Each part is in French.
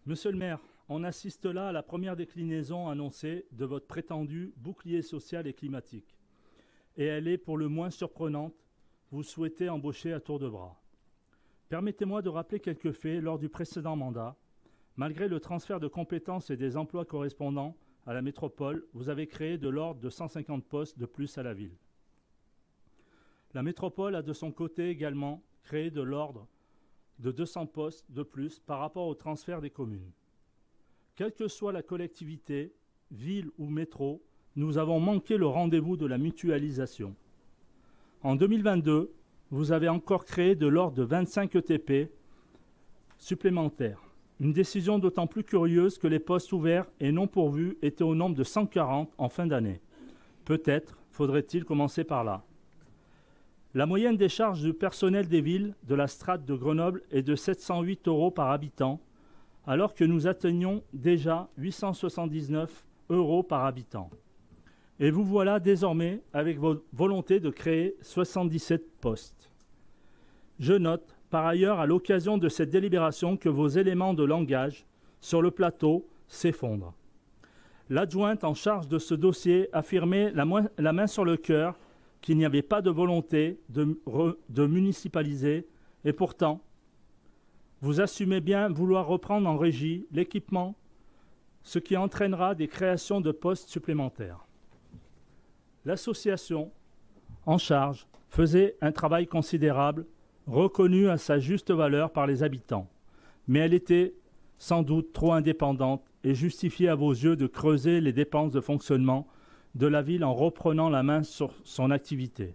Monsieur le maire, on assiste là à la première déclinaison annoncée de votre prétendu bouclier social et climatique. Et elle est pour le moins surprenante. Vous souhaitez embaucher à tour de bras. Permettez-moi de rappeler quelques faits lors du précédent mandat. Malgré le transfert de compétences et des emplois correspondants à la métropole, vous avez créé de l'ordre de 150 postes de plus à la ville. La métropole a de son côté également créé de l'ordre de 200 postes de plus par rapport au transfert des communes. Quelle que soit la collectivité, ville ou métro, nous avons manqué le rendez-vous de la mutualisation. En 2022, vous avez encore créé de l'ordre de 25 ETP supplémentaires. Une décision d'autant plus curieuse que les postes ouverts et non pourvus étaient au nombre de 140 en fin d'année. Peut-être faudrait-il commencer par là. La moyenne des charges du personnel des villes de la strate de Grenoble est de 708 € par habitant, alors que nous atteignons déjà 879 € par habitant. Et vous voilà désormais avec votre volonté de créer 77 postes. Je note par ailleurs à l'occasion de cette délibération que vos éléments de langage sur le plateau s'effondrent. L'adjointe en charge de ce dossier affirmait la main sur le cœur qu'il n'y avait pas de volonté de municipaliser et pourtant, vous assumez bien vouloir reprendre en régie l'équipement, ce qui entraînera des créations de postes supplémentaires. L'association en charge faisait un travail considérable, reconnu à sa juste valeur par les habitants, mais elle était sans doute trop indépendante et justifiait à vos yeux de creuser les dépenses de fonctionnement de la ville en reprenant la main sur son activité.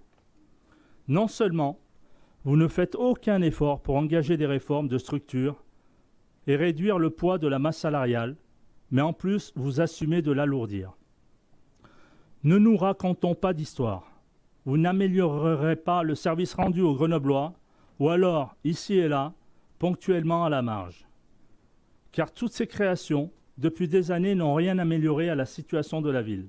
Non seulement vous ne faites aucun effort pour engager des réformes de structure et réduire le poids de la masse salariale, mais en plus vous assumez de l'alourdir. Ne nous racontons pas d'histoire. Vous n'améliorerez pas le service rendu aux Grenoblois, ou alors, ici et là, ponctuellement à la marge. Car toutes ces créations, depuis des années, n'ont rien amélioré à la situation de la ville.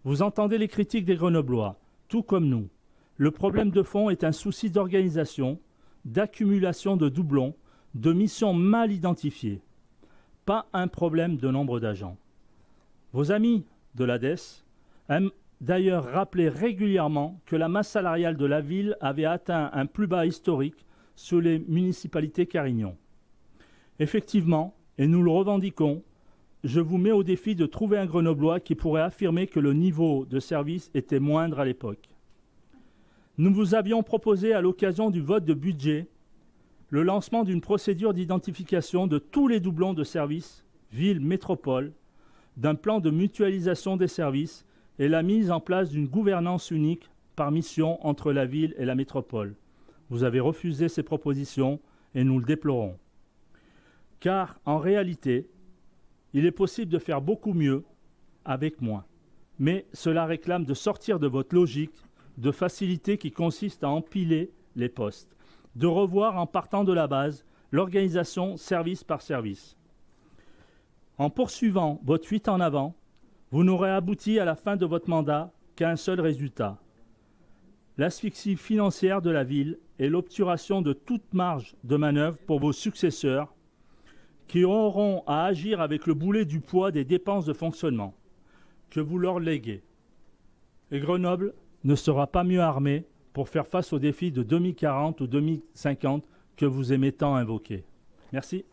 Vous entendez les critiques des Grenoblois, tout comme nous. Le problème de fond est un souci d'organisation, d'accumulation de doublons, de missions mal identifiées. Pas un problème de nombre d'agents. Vos amis de l'ADES aiment d'ailleurs rappeler régulièrement que la masse salariale de la ville avait atteint un plus bas historique sous les municipalités Carignan. Effectivement, et nous le revendiquons, je vous mets au défi de trouver un Grenoblois qui pourrait affirmer que le niveau de service était moindre à l'époque. Nous vous avions proposé à l'occasion du vote de budget le lancement d'une procédure d'identification de tous les doublons de services, ville, métropole, d'un plan de mutualisation des services et la mise en place d'une gouvernance unique par mission entre la ville et la métropole. Vous avez refusé ces propositions et nous le déplorons. Car en réalité, il est possible de faire beaucoup mieux avec moins. Mais cela réclame de sortir de votre logique de facilité qui consiste à empiler les postes, de revoir en partant de la base l'organisation service par service. En poursuivant votre fuite en avant, vous n'aurez abouti à la fin de votre mandat qu'à un seul résultat. L'asphyxie financière de la ville et l'obturation de toute marge de manœuvre pour vos successeurs qui auront à agir avec le boulet du poids des dépenses de fonctionnement que vous leur léguez. Et Grenoble ne sera pas mieux armé pour faire face aux défis de 2040 ou 2050 que vous aimez tant invoquer. Merci.